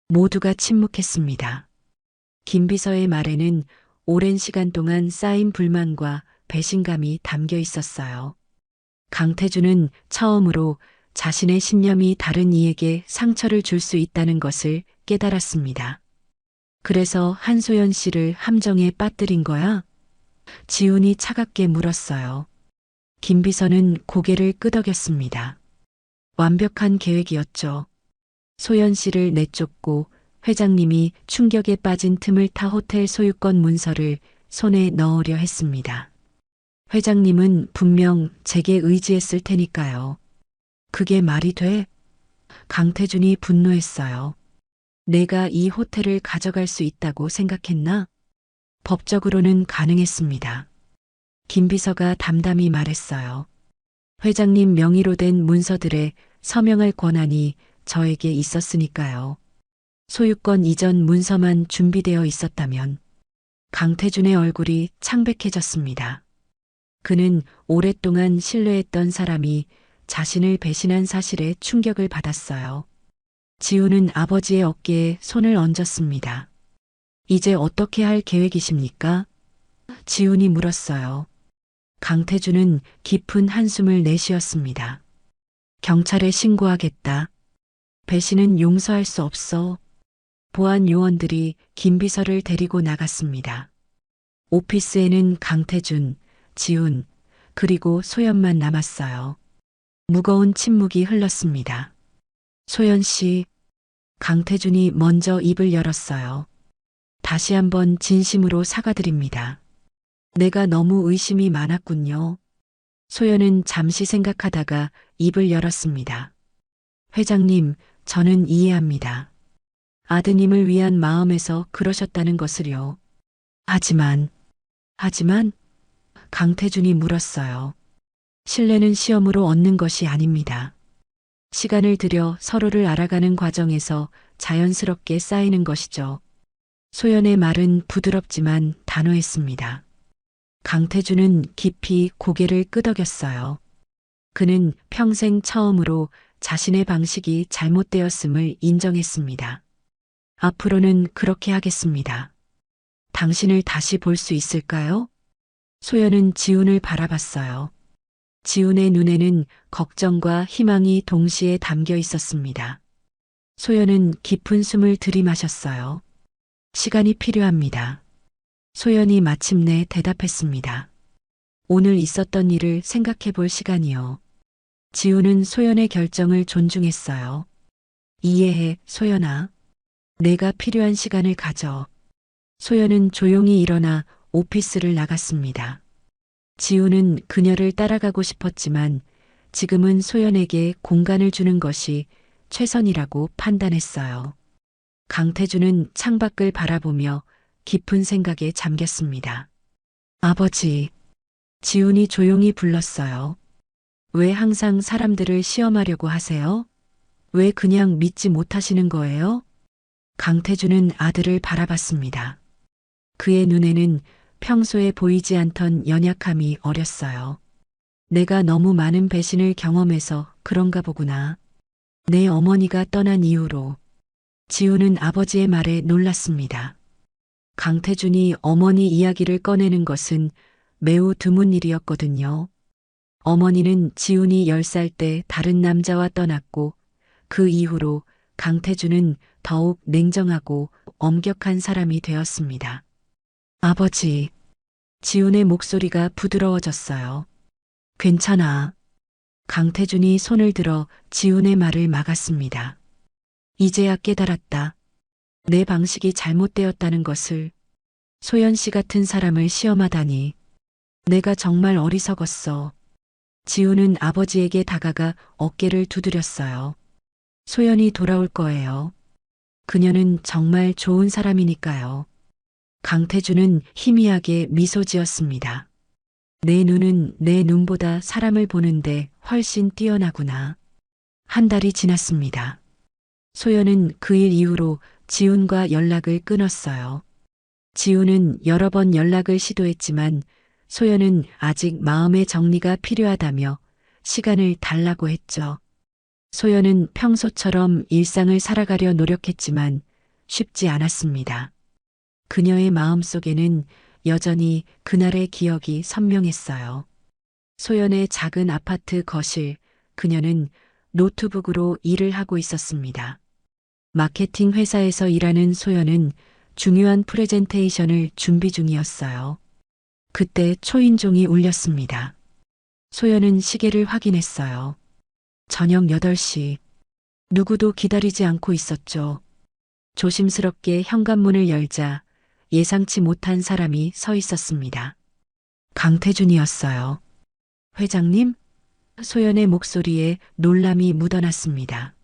모두가 침묵했습니다. 김비서의 말에는 오랜 시간 동안 쌓인 불만과 배신감이 담겨 있었어요. 강태준은 처음으로 자신의 신념이 다른 이에게 상처를 줄 수 있다는 것을 깨달았습니다. 그래서 한소연 씨를 함정에 빠뜨린 거야? 지훈이 차갑게 물었어요. 김비서는 고개를 끄덕였습니다. 완벽한 계획이었죠. 소연 씨를 내쫓고 회장님이 충격에 빠진 틈을 타 호텔 소유권 문서를 손에 넣으려 했습니다. 회장님은 분명 제게 의지했을 테니까요. 그게 말이 돼? 강태준이 분노했어요. 내가 이 호텔을 가져갈 수 있다고 생각했나? 법적으로는 가능했습니다. 김비서가 담담히 말했어요. 회장님 명의로 된 문서들에 서명할 권한이 저에게 있었으니까요. 소유권 이전 문서만 준비되어 있었다면 강태준의 얼굴이 창백해졌습니다. 그는 오랫동안 신뢰했던 사람이 자신을 배신한 사실에 충격을 받았어요. 지우는 아버지의 어깨에 손을 얹었습니다. 이제 어떻게 할 계획이십니까? 지훈이 물었어요. 강태준은 깊은 한숨을 내쉬었습니다. 경찰에 신고하겠다. 배신은 용서할 수 없어. 보안 요원들이 김비서를 데리고 나갔습니다. 오피스에는 강태준, 지훈, 그리고 소연만 남았어요. 무거운 침묵이 흘렀습니다. 소연 씨, 강태준이 먼저 입을 열었어요. 다시 한번 진심으로 사과드립니다. 내가 너무 의심이 많았군요. 소연은 잠시 생각하다가 입을 열었습니다. 회장님, 저는 이해합니다. 아드님을 위한 마음에서 그러셨다는 것을요. 하지만, 강태준이 물었어요. 신뢰는 시험으로 얻는 것이 아닙니다. 시간을 들여 서로를 알아가는 과정에서 자연스럽게 쌓이는 것이죠. 소연의 말은 부드럽지만 단호했습니다. 강태준은 깊이 고개를 끄덕였어요. 그는 평생 처음으로 자신의 방식이 잘못되었음을 인정했습니다. 앞으로는 그렇게 하겠습니다. 당신을 다시 볼 수 있을까요? 소연은 지훈을 바라봤어요. 지훈의 눈에는 걱정과 희망이 동시에 담겨 있었습니다. 소연은 깊은 숨을 들이마셨어요. 시간이 필요합니다. 소연이 마침내 대답했습니다. 오늘 있었던 일을 생각해 볼 시간이요. 지훈은 소연의 결정을 존중했어요. 이해해, 소연아. 내가 필요한 시간을 가져. 소연은 조용히 일어나 오피스를 나갔습니다. 지훈은 그녀를 따라가고 싶었지만 지금은 소연에게 공간을 주는 것이 최선이라고 판단했어요. 강태준은 창밖을 바라보며 깊은 생각에 잠겼습니다. 아버지, 지훈이 조용히 불렀어요. 왜 항상 사람들을 시험하려고 하세요? 왜 그냥 믿지 못하시는 거예요? 강태준은 아들을 바라봤습니다. 그의 눈에는 평소에 보이지 않던 연약함이 어렸어요. 내가 너무 많은 배신을 경험해서 그런가 보구나. 내 어머니가 떠난 이후로. 지훈은 아버지의 말에 놀랐습니다. 강태준이 어머니 이야기를 꺼내는 것은 매우 드문 일이었거든요. 어머니는 지훈이 10살 때 다른 남자와 떠났고 그 이후로 강태준은 더욱 냉정하고 엄격한 사람이 되었습니다. 아버지, 지훈의 목소리가 부드러워졌어요. 괜찮아. 강태준이 손을 들어 지훈의 말을 막았습니다. 이제야 깨달았다. 내 방식이 잘못되었다는 것을. 소연 씨 같은 사람을 시험하다니. 내가 정말 어리석었어. 지훈은 아버지에게 다가가 어깨를 두드렸어요. 소연이 돌아올 거예요. 그녀는 정말 좋은 사람이니까요. 강태준은 희미하게 미소 지었습니다. 내 눈은 내 눈보다 사람을 보는데 훨씬 뛰어나구나. 한 달이 지났습니다. 소연은 그 일 이후로 지훈과 연락을 끊었어요. 지훈은 여러 번 연락을 시도했지만 소연은 아직 마음의 정리가 필요하다며 시간을 달라고 했죠. 소연은 평소처럼 일상을 살아가려 노력했지만 쉽지 않았습니다. 그녀의 마음속에는 여전히 그날의 기억이 선명했어요. 소연의 작은 아파트 거실, 그녀는 노트북으로 일을 하고 있었습니다. 마케팅 회사에서 일하는 소연은 중요한 프레젠테이션을 준비 중이었어요. 그때 초인종이 울렸습니다. 소연은 시계를 확인했어요. 저녁 8시. 누구도 기다리지 않고 있었죠. 조심스럽게 현관문을 열자 예상치 못한 사람이 서 있었습니다. 강태준이었어요. 회장님? 소연의 목소리에 놀람이 묻어났습니다.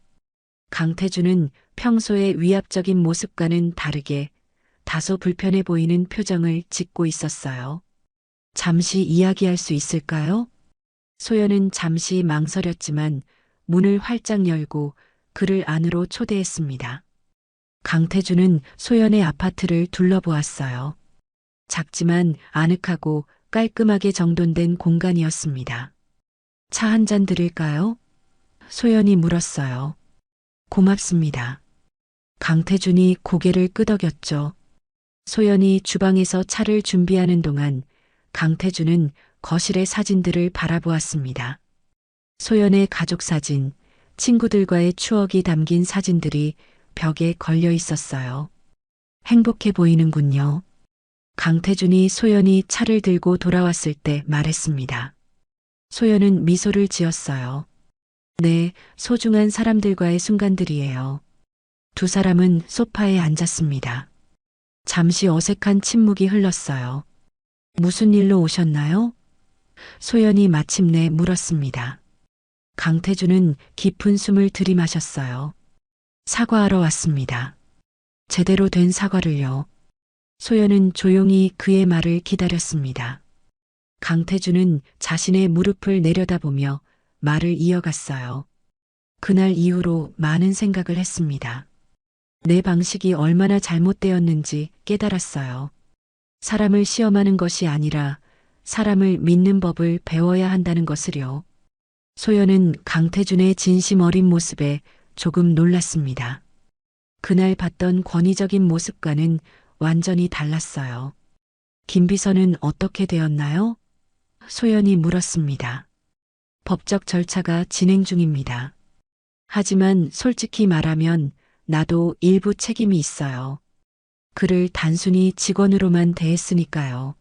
강태준은 평소의 위압적인 모습과는 다르게 다소 불편해 보이는 표정을 짓고 있었어요. 잠시 이야기할 수 있을까요? 소연은 잠시 망설였지만 문을 활짝 열고 그를 안으로 초대했습니다. 강태준은 소연의 아파트를 둘러보았어요. 작지만 아늑하고 깔끔하게 정돈된 공간이었습니다. 차 한 잔 드릴까요? 소연이 물었어요. 고맙습니다. 강태준이 고개를 끄덕였죠. 소연이 주방에서 차를 준비하는 동안 강태준은 거실의 사진들을 바라보았습니다. 소연의 가족 사진, 친구들과의 추억이 담긴 사진들이 벽에 걸려 있었어요. 행복해 보이는군요. 강태준이 소연이 차를 들고 돌아왔을 때 말했습니다. 소연은 미소를 지었어요. 네, 소중한 사람들과의 순간들이에요. 두 사람은 소파에 앉았습니다. 잠시 어색한 침묵이 흘렀어요. 무슨 일로 오셨나요? 소연이 마침내 물었습니다. 강태준은 깊은 숨을 들이마셨어요. 사과하러 왔습니다. 제대로 된 사과를요. 소연은 조용히 그의 말을 기다렸습니다. 강태준은 자신의 무릎을 내려다보며 말을 이어갔어요. 그날 이후로 많은 생각을 했습니다. 내 방식이 얼마나 잘못되었는지 깨달았어요. 사람을 시험하는 것이 아니라 사람을 믿는 법을 배워야 한다는 것을요. 소연은 강태준의 진심 어린 모습에 조금 놀랐습니다. 그날 봤던 권위적인 모습과는 완전히 달랐어요. 김 비서는 어떻게 되었나요? 소연이 물었습니다. 법적 절차가 진행 중입니다. 하지만 솔직히 말하면 나도 일부 책임이 있어요. 그를 단순히 직원으로만 대했으니까요.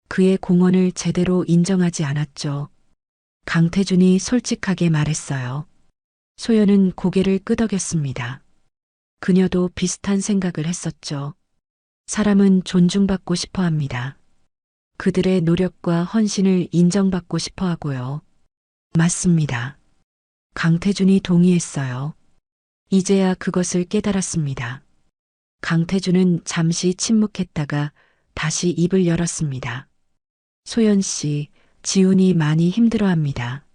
그의 공헌을 제대로 인정하지 않았죠. 강태준이 솔직하게 말했어요. 소연은 고개를 끄덕였습니다. 그녀도 비슷한 생각을 했었죠. 사람은 존중받고 싶어 합니다. 그들의 노력과 헌신을 인정받고 싶어 하고요. 맞습니다. 강태준이 동의했어요. 이제야 그것을 깨달았습니다. 강태준은 잠시 침묵했다가 다시 입을 열었습니다. 소연 씨, 지훈이 많이 힘들어합니다.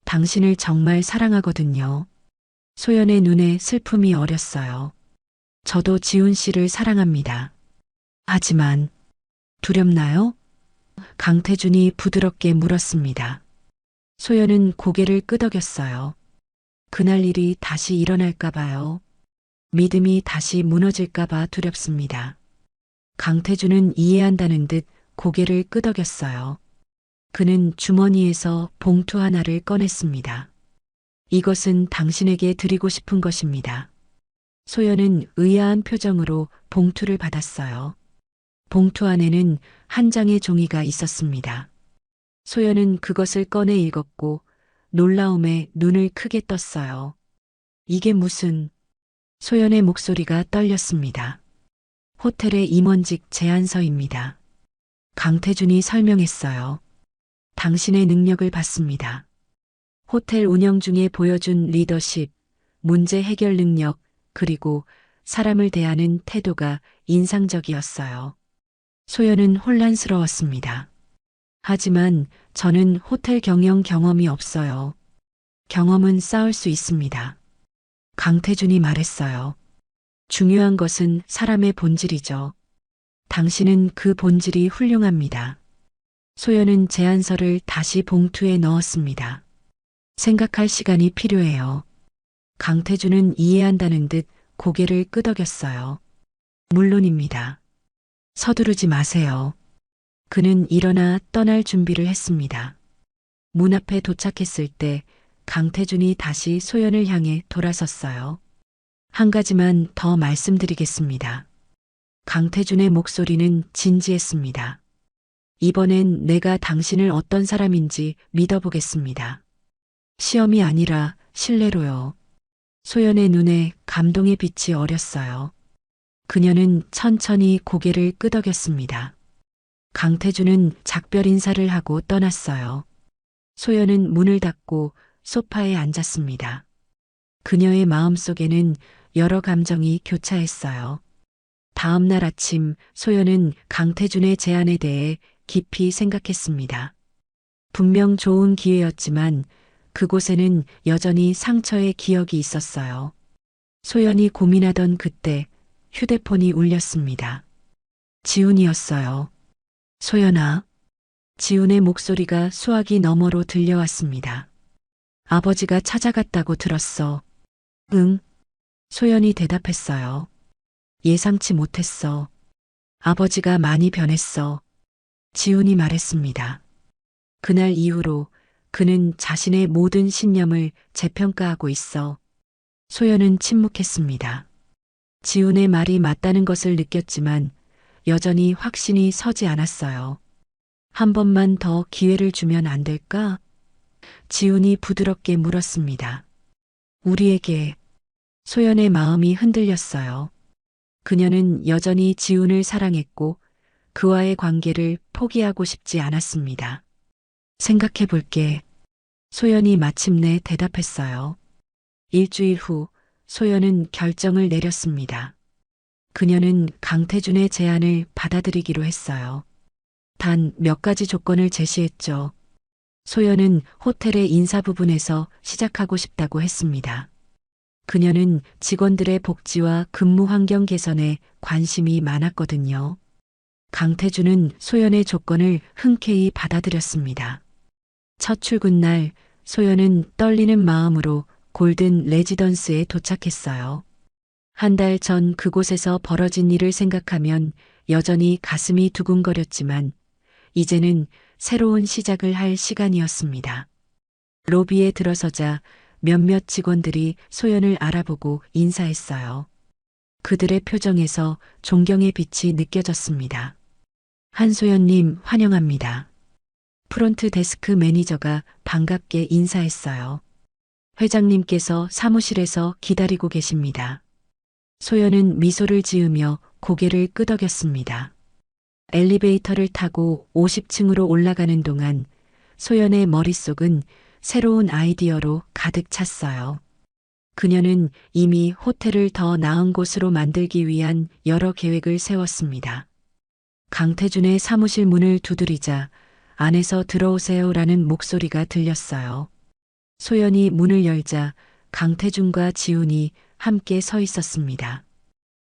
당신을 정말 사랑하거든요. 소연의 눈에 슬픔이 어렸어요. 저도 지훈 씨를 사랑합니다. 하지만 두렵나요? 강태준이 부드럽게 물었습니다. 소연은 고개를 끄덕였어요. 그날 일이 다시 일어날까 봐요. 믿음이 다시 무너질까 봐 두렵습니다. 강태준은 이해한다는 듯 고개를 끄덕였어요. 그는 주머니에서 봉투 하나를 꺼냈습니다. 이것은 당신에게 드리고 싶은 것입니다. 소연은 의아한 표정으로 봉투를 받았어요. 봉투 안에는 한 장의 종이가 있었습니다. 소연은 그것을 꺼내 읽었고 놀라움에 눈을 크게 떴어요. 이게 무슨... 소연의 목소리가 떨렸습니다. 호텔의 임원직 제안서입니다. 강태준이 설명했어요. 당신의 능력을 봤습니다. 호텔 운영 중에 보여준 리더십, 문제 해결 능력, 그리고 사람을 대하는 태도가 인상적이었어요. 소연은 혼란스러웠습니다. 하지만 저는 호텔 경영 경험이 없어요. 경험은 쌓을 수 있습니다. 강태준이 말했어요. 중요한 것은 사람의 본질이죠. 당신은 그 본질이 훌륭합니다. 소연은 제안서를 다시 봉투에 넣었습니다. 생각할 시간이 필요해요. 강태준은 이해한다는 듯 고개를 끄덕였어요. 물론입니다. 서두르지 마세요. 그는 일어나 떠날 준비를 했습니다. 문 앞에 도착했을 때 강태준이 다시 소연을 향해 돌아섰어요. 한 가지만 더 말씀드리겠습니다. 강태준의 목소리는 진지했습니다. 이번엔 내가 당신을 어떤 사람인지 믿어보겠습니다. 시험이 아니라 신뢰로요. 소연의 눈에 감동의 빛이 어렸어요. 그녀는 천천히 고개를 끄덕였습니다. 강태준은 작별 인사를 하고 떠났어요. 소연은 문을 닫고 소파에 앉았습니다. 그녀의 마음속에는 여러 감정이 교차했어요. 다음 날 아침 소연은 강태준의 제안에 대해 깊이 생각했습니다. 분명 좋은 기회였지만 그곳에는 여전히 상처의 기억이 있었어요. 소연이 고민하던 그때 휴대폰이 울렸습니다. 지훈이었어요. 소연아. 지훈의 목소리가 수화기 너머로 들려왔습니다. 아버지가 찾아갔다고 들었어. 응. 소연이 대답했어요. 예상치 못했어. 아버지가 많이 변했어. 지훈이 말했습니다. 그날 이후로 그는 자신의 모든 신념을 재평가하고 있어. 소연은 침묵했습니다. 지훈의 말이 맞다는 것을 느꼈지만 여전히 확신이 서지 않았어요. 한 번만 더 기회를 주면 안 될까? 지훈이 부드럽게 물었습니다. 우리에게. 소연의 마음이 흔들렸어요. 그녀는 여전히 지훈을 사랑했고 그와의 관계를 포기하고 싶지 않았습니다. 생각해 볼게. 소연이 마침내 대답했어요. 일주일 후 소연은 결정을 내렸습니다. 그녀는 강태준의 제안을 받아들이기로 했어요. 단 몇 가지 조건을 제시했죠. 소연은 호텔의 인사 부분에서 시작하고 싶다고 했습니다. 그녀는 직원들의 복지와 근무 환경 개선에 관심이 많았거든요. 강태준은 소연의 조건을 흔쾌히 받아들였습니다. 첫 출근 날 소연은 떨리는 마음으로 골든 레지던스에 도착했어요. 한 달 전 그곳에서 벌어진 일을 생각하면 여전히 가슴이 두근거렸지만 이제는 새로운 시작을 할 시간이었습니다. 로비에 들어서자 몇몇 직원들이 소연을 알아보고 인사했어요. 그들의 표정에서 존경의 빛이 느껴졌습니다. 한소연님 환영합니다. 프론트 데스크 매니저가 반갑게 인사했어요. 회장님께서 사무실에서 기다리고 계십니다. 소연은 미소를 지으며 고개를 끄덕였습니다. 엘리베이터를 타고 50층으로 올라가는 동안 소연의 머릿속은 새로운 아이디어로 가득 찼어요. 그녀는 이미 호텔을 더 나은 곳으로 만들기 위한 여러 계획을 세웠습니다. 강태준의 사무실 문을 두드리자 안에서 들어오세요라는 목소리가 들렸어요. 소연이 문을 열자 강태준과 지훈이 함께 서 있었습니다.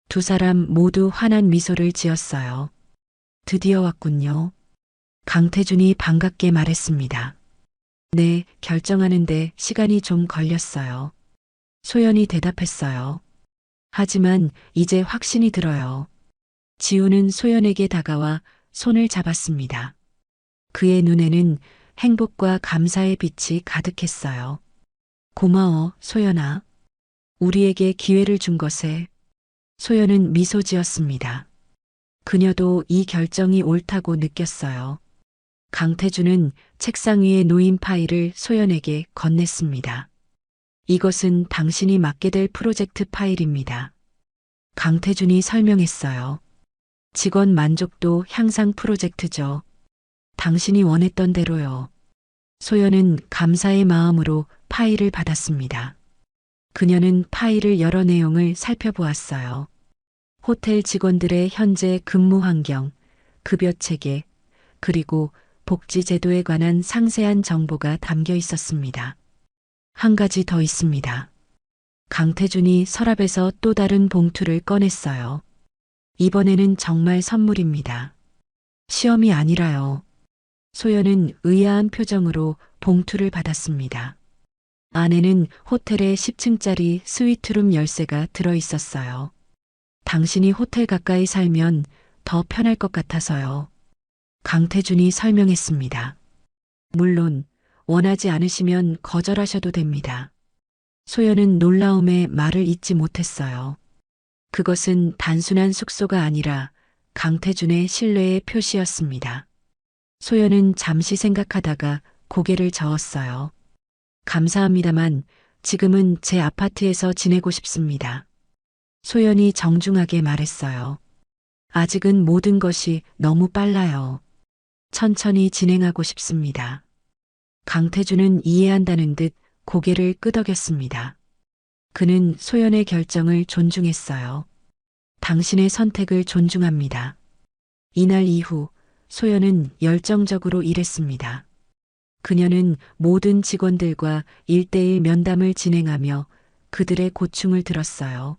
두 사람 모두 환한 미소를 지었어요. 드디어 왔군요. 강태준이 반갑게 말했습니다. 네, 결정하는데 시간이 좀 걸렸어요. 소연이 대답했어요. 하지만 이제 확신이 들어요. 지훈은 소연에게 다가와 손을 잡았습니다. 그의 눈에는 행복과 감사의 빛이 가득했어요. 고마워, 소연아. 우리에게 기회를 준 것에. 소연은 미소 지었습니다. 그녀도 이 결정이 옳다고 느꼈어요. 강태준은 책상 위에 놓인 파일을 소연에게 건넸습니다. 이것은 당신이 맡게 될 프로젝트 파일입니다. 강태준이 설명했어요. 직원 만족도 향상 프로젝트죠. 당신이 원했던 대로요. 소연은 감사의 마음으로 파일을 받았습니다. 그녀는 파일을 여러 내용을 살펴보았어요. 호텔 직원들의 현재 근무 환경, 급여 체계, 그리고 복지 제도에 관한 상세한 정보가 담겨 있었습니다. 한 가지 더 있습니다. 강태준이 서랍에서 또 다른 봉투를 꺼냈어요. 이번에는 정말 선물입니다. 시험이 아니라요. 소연은 의아한 표정으로 봉투를 받았습니다. 안에는 호텔의 10층짜리 스위트룸 열쇠가 들어 있었어요. 당신이 호텔 가까이 살면 더 편할 것 같아서요. 강태준이 설명했습니다. 물론 원하지 않으시면 거절하셔도 됩니다. 소연은 놀라움에 말을 잇지 못했어요. 그것은 단순한 숙소가 아니라 강태준의 신뢰의 표시였습니다. 소연은 잠시 생각하다가 고개를 저었어요. 감사합니다만 지금은 제 아파트에서 지내고 싶습니다. 소연이 정중하게 말했어요. 아직은 모든 것이 너무 빨라요. 천천히 진행하고 싶습니다. 강태준은 이해한다는 듯 고개를 끄덕였습니다. 그는 소연의 결정을 존중했어요. 당신의 선택을 존중합니다. 이날 이후 소연은 열정적으로 일했습니다. 그녀는 모든 직원들과 1:1 면담을 진행하며 그들의 고충을 들었어요.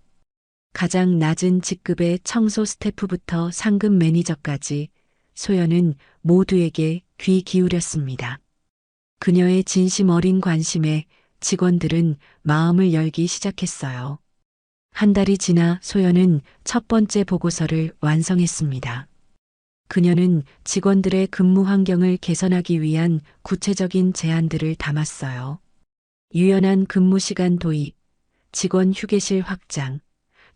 가장 낮은 직급의 청소 스태프부터 상급 매니저까지 소연은 모두에게 귀 기울였습니다. 그녀의 진심 어린 관심에 직원들은 마음을 열기 시작했어요. 한 달이 지나 소연은 첫 번째 보고서를 완성했습니다. 그녀는 직원들의 근무 환경을 개선하기 위한 구체적인 제안들을 담았어요. 유연한 근무 시간 도입, 직원 휴게실 확장,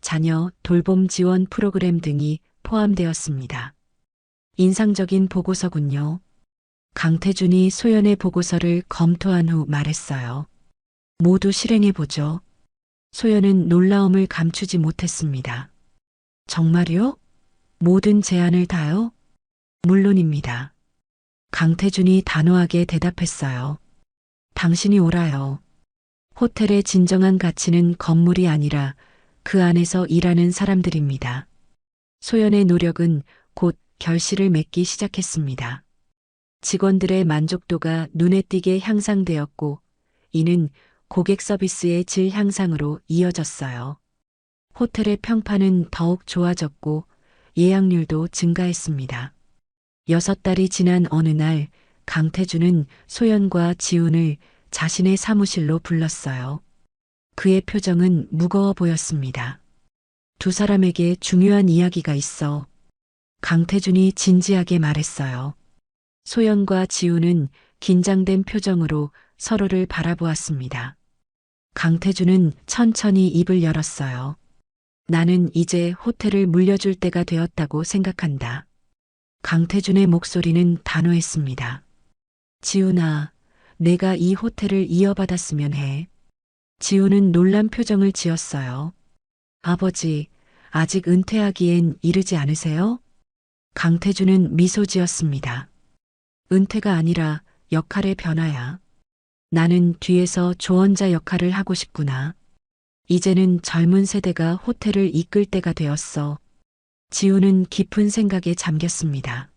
자녀 돌봄 지원 프로그램 등이 포함되었습니다. 인상적인 보고서군요. 강태준이 소연의 보고서를 검토한 후 말했어요. 모두 실행해보죠. 소연은 놀라움을 감추지 못했습니다. 정말요? 모든 제안을 다요? 물론입니다. 강태준이 단호하게 대답했어요. 당신이 옳아요. 호텔의 진정한 가치는 건물이 아니라 그 안에서 일하는 사람들입니다. 소연의 노력은 곧 결실을 맺기 시작했습니다. 직원들의 만족도가 눈에 띄게 향상되었고, 이는 고객 서비스의 질 향상으로 이어졌어요. 호텔의 평판은 더욱 좋아졌고, 예약률도 증가했습니다. 6달이 지난 어느 날, 강태준은 소연과 지훈을 자신의 사무실로 불렀어요. 그의 표정은 무거워 보였습니다. 두 사람에게 중요한 이야기가 있어. 강태준이 진지하게 말했어요. 소연과 지훈은 긴장된 표정으로 서로를 바라보았습니다. 강태준은 천천히 입을 열었어요. 나는 이제 호텔을 물려줄 때가 되었다고 생각한다. 강태준의 목소리는 단호했습니다. 지훈아, 내가 이 호텔을 이어받았으면 해. 지훈은 놀란 표정을 지었어요. 아버지, 아직 은퇴하기엔 이르지 않으세요? 강태준은 미소 지었습니다. 은퇴가 아니라 역할의 변화야. 나는 뒤에서 조언자 역할을 하고 싶구나. 이제는 젊은 세대가 호텔을 이끌 때가 되었어. 지훈은 깊은 생각에 잠겼습니다.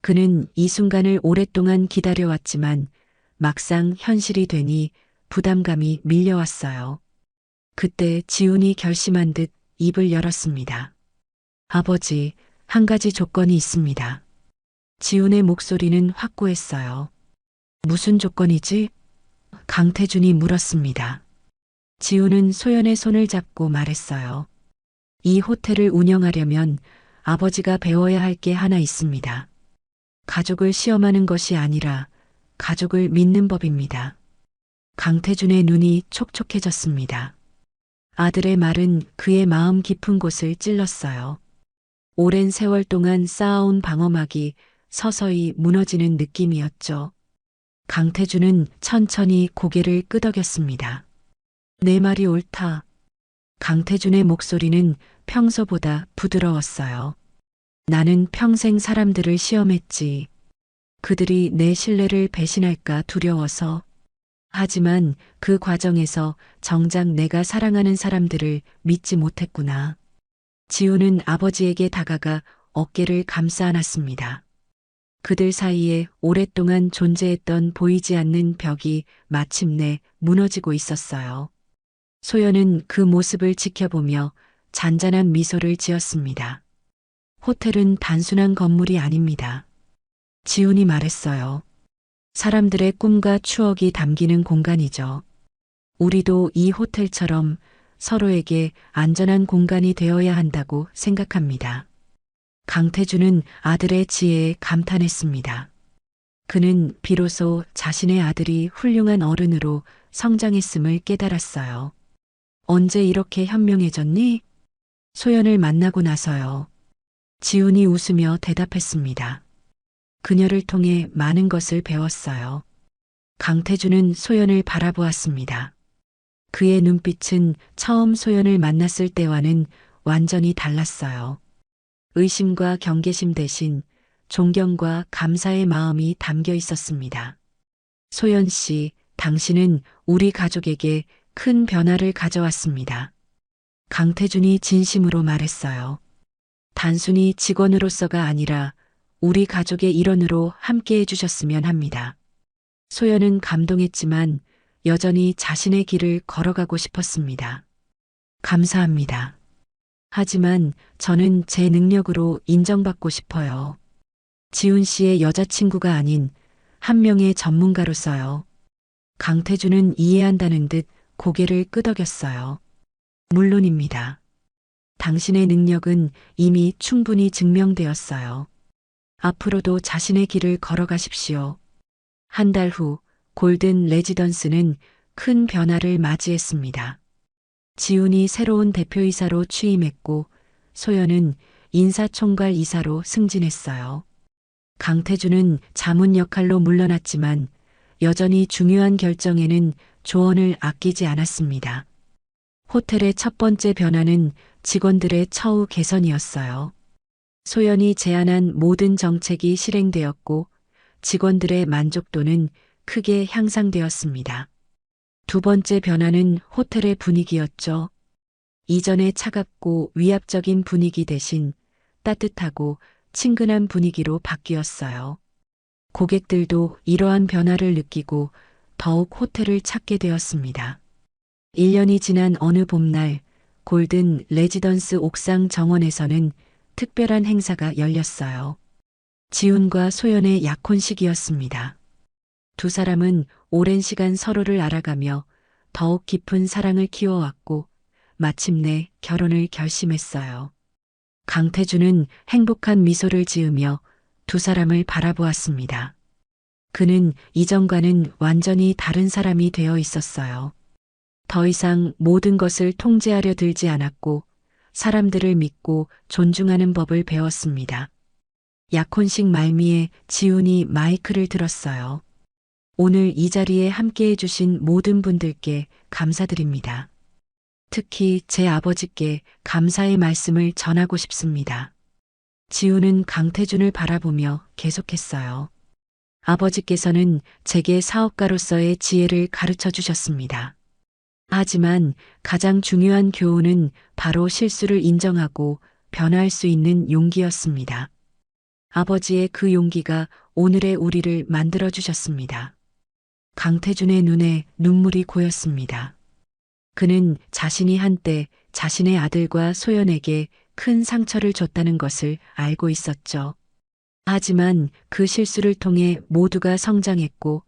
그는 이 순간을 오랫동안 기다려왔지만 막상 현실이 되니 부담감이 밀려왔어요. 그때 지훈이 결심한 듯 입을 열었습니다. 아버지, 한 가지 조건이 있습니다. 지훈의 목소리는 확고했어요. 무슨 조건이지? 강태준이 물었습니다. 지훈은 소연의 손을 잡고 말했어요. 이 호텔을 운영하려면 아버지가 배워야 할 게 하나 있습니다. 가족을 시험하는 것이 아니라 가족을 믿는 법입니다. 강태준의 눈이 촉촉해졌습니다. 아들의 말은 그의 마음 깊은 곳을 찔렀어요. 오랜 세월 동안 쌓아온 방어막이 서서히 무너지는 느낌이었죠. 강태준은 천천히 고개를 끄덕였습니다. 내 말이 옳다. 강태준의 목소리는 평소보다 부드러웠어요. 나는 평생 사람들을 시험했지. 그들이 내 신뢰를 배신할까 두려워서. 하지만 그 과정에서 정작 내가 사랑하는 사람들을 믿지 못했구나. 지훈은 아버지에게 다가가 어깨를 감싸 안았습니다. 그들 사이에 오랫동안 존재했던 보이지 않는 벽이 마침내 무너지고 있었어요. 소연은 그 모습을 지켜보며 잔잔한 미소를 지었습니다. 호텔은 단순한 건물이 아닙니다. 지훈이 말했어요. 사람들의 꿈과 추억이 담기는 공간이죠. 우리도 이 호텔처럼 서로에게 안전한 공간이 되어야 한다고 생각합니다. 강태준은 아들의 지혜에 감탄했습니다. 그는 비로소 자신의 아들이 훌륭한 어른으로 성장했음을 깨달았어요. 언제 이렇게 현명해졌니? 소연을 만나고 나서요. 지훈이 웃으며 대답했습니다. 그녀를 통해 많은 것을 배웠어요. 강태준은 소연을 바라보았습니다. 그의 눈빛은 처음 소연을 만났을 때와는 완전히 달랐어요. 의심과 경계심 대신 존경과 감사의 마음이 담겨 있었습니다. 소연 씨, 당신은 우리 가족에게 큰 변화를 가져왔습니다. 강태준이 진심으로 말했어요. 단순히 직원으로서가 아니라 우리 가족의 일원으로 함께 해주셨으면 합니다. 소연은 감동했지만 여전히 자신의 길을 걸어가고 싶었습니다. 감사합니다. 하지만 저는 제 능력으로 인정받고 싶어요. 지훈 씨의 여자친구가 아닌 한 명의 전문가로서요. 강태준은 이해한다는 듯 고개를 끄덕였어요. 물론입니다. 당신의 능력은 이미 충분히 증명되었어요. 앞으로도 자신의 길을 걸어가십시오. 한 달 후 골든 레지던스는 큰 변화를 맞이했습니다. 지훈이 새로운 대표이사로 취임했고 소연은 인사총괄 이사로 승진했어요. 강태준은 자문 역할로 물러났지만 여전히 중요한 결정에는 조언을 아끼지 않았습니다. 호텔의 첫 번째 변화는 직원들의 처우 개선이었어요. 소연이 제안한 모든 정책이 실행되었고 직원들의 만족도는 크게 향상되었습니다. 두 번째 변화는 호텔의 분위기였죠. 이전의 차갑고 위압적인 분위기 대신 따뜻하고 친근한 분위기로 바뀌었어요. 고객들도 이러한 변화를 느끼고 더욱 호텔을 찾게 되었습니다. 1년이 지난 어느 봄날 골든 레지던스 옥상 정원에서는 특별한 행사가 열렸어요. 지훈과 소연의 약혼식이었습니다. 두 사람은 오랜 시간 서로를 알아가며 더욱 깊은 사랑을 키워왔고 마침내 결혼을 결심했어요. 강태준은 행복한 미소를 지으며 두 사람을 바라보았습니다. 그는 이전과는 완전히 다른 사람이 되어 있었어요. 더 이상 모든 것을 통제하려 들지 않았고 사람들을 믿고 존중하는 법을 배웠습니다. 약혼식 말미에 지훈이 마이크를 들었어요. 오늘 이 자리에 함께해 주신 모든 분들께 감사드립니다. 특히 제 아버지께 감사의 말씀을 전하고 싶습니다. 지훈은 강태준을 바라보며 계속했어요. 아버지께서는 제게 사업가로서의 지혜를 가르쳐 주셨습니다. 하지만 가장 중요한 교훈은 바로 실수를 인정하고 변화할 수 있는 용기였습니다. 아버지의 그 용기가 오늘의 우리를 만들어 주셨습니다. 강태준의 눈에 눈물이 고였습니다. 그는 자신이 한때 자신의 아들과 소연에게 큰 상처를 줬다는 것을 알고 있었죠. 하지만 그 실수를 통해 모두가 성장했고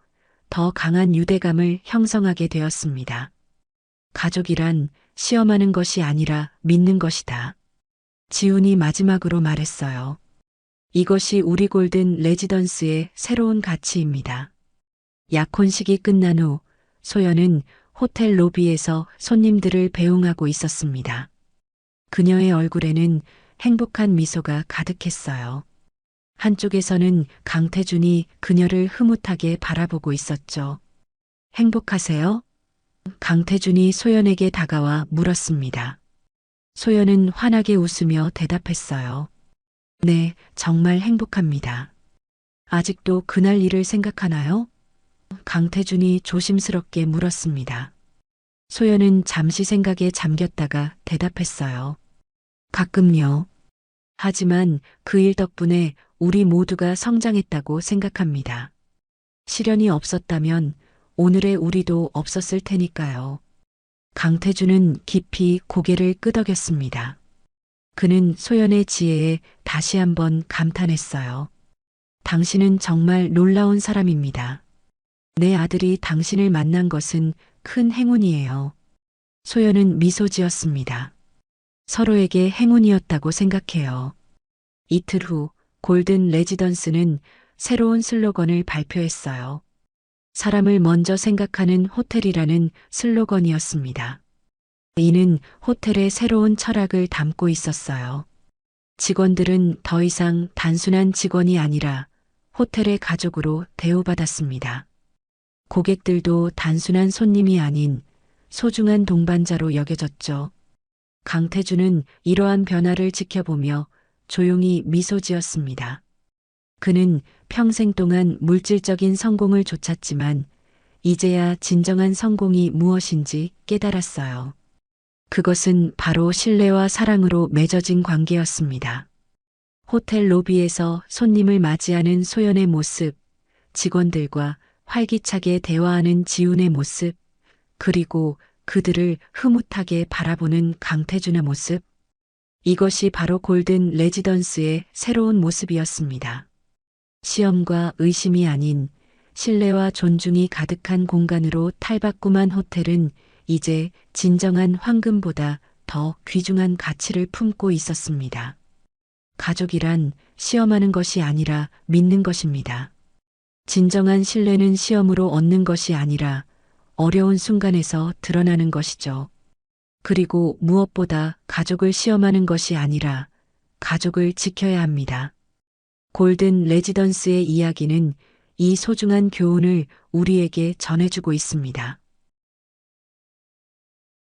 더 강한 유대감을 형성하게 되었습니다. 가족이란 시험하는 것이 아니라 믿는 것이다. 지훈이 마지막으로 말했어요. 이것이 우리 골든 레지던스의 새로운 가치입니다. 약혼식이 끝난 후 소연은 호텔 로비에서 손님들을 배웅하고 있었습니다. 그녀의 얼굴에는 행복한 미소가 가득했어요. 한쪽에서는 강태준이 그녀를 흐뭇하게 바라보고 있었죠. 행복하세요? 강태준이 소연에게 다가와 물었습니다. 소연은 환하게 웃으며 대답했어요. 네, 정말 행복합니다. 아직도 그날 일을 생각하나요? 강태준이 조심스럽게 물었습니다. 소연은 잠시 생각에 잠겼다가 대답했어요. 가끔요. 하지만 그 일 덕분에 우리 모두가 성장했다고 생각합니다. 시련이 없었다면 오늘의 우리도 없었을 테니까요. 강태준은 깊이 고개를 끄덕였습니다. 그는 소연의 지혜에 다시 한번 감탄했어요. 당신은 정말 놀라운 사람입니다. 내 아들이 당신을 만난 것은 큰 행운이에요. 소연은 미소 지었습니다. 서로에게 행운이었다고 생각해요. 이틀 후 골든 레지던스는 새로운 슬로건을 발표했어요. 사람을 먼저 생각하는 호텔이라는 슬로건이었습니다. 이는 호텔의 새로운 철학을 담고 있었어요. 직원들은 더 이상 단순한 직원이 아니라 호텔의 가족으로 대우받았습니다. 고객들도 단순한 손님이 아닌 소중한 동반자로 여겨졌죠. 강태준은 이러한 변화를 지켜보며 조용히 미소 지었습니다. 그는 평생 동안 물질적인 성공을 좇았지만 이제야 진정한 성공이 무엇인지 깨달았어요. 그것은 바로 신뢰와 사랑으로 맺어진 관계였습니다. 호텔 로비에서 손님을 맞이하는 소연의 모습, 직원들과 활기차게 대화하는 지훈의 모습, 그리고 그들을 흐뭇하게 바라보는 강태준의 모습. 이것이 바로 골든 레지던스의 새로운 모습이었습니다. 시험과 의심이 아닌 신뢰와 존중이 가득한 공간으로 탈바꿈한 호텔은 이제 진정한 황금보다 더 귀중한 가치를 품고 있었습니다. 가족이란 시험하는 것이 아니라 믿는 것입니다. 진정한 신뢰는 시험으로 얻는 것이 아니라 어려운 순간에서 드러나는 것이죠. 그리고 무엇보다 가족을 시험하는 것이 아니라 가족을 지켜야 합니다. 골든 레지던스의 이야기는 이 소중한 교훈을 우리에게 전해주고 있습니다.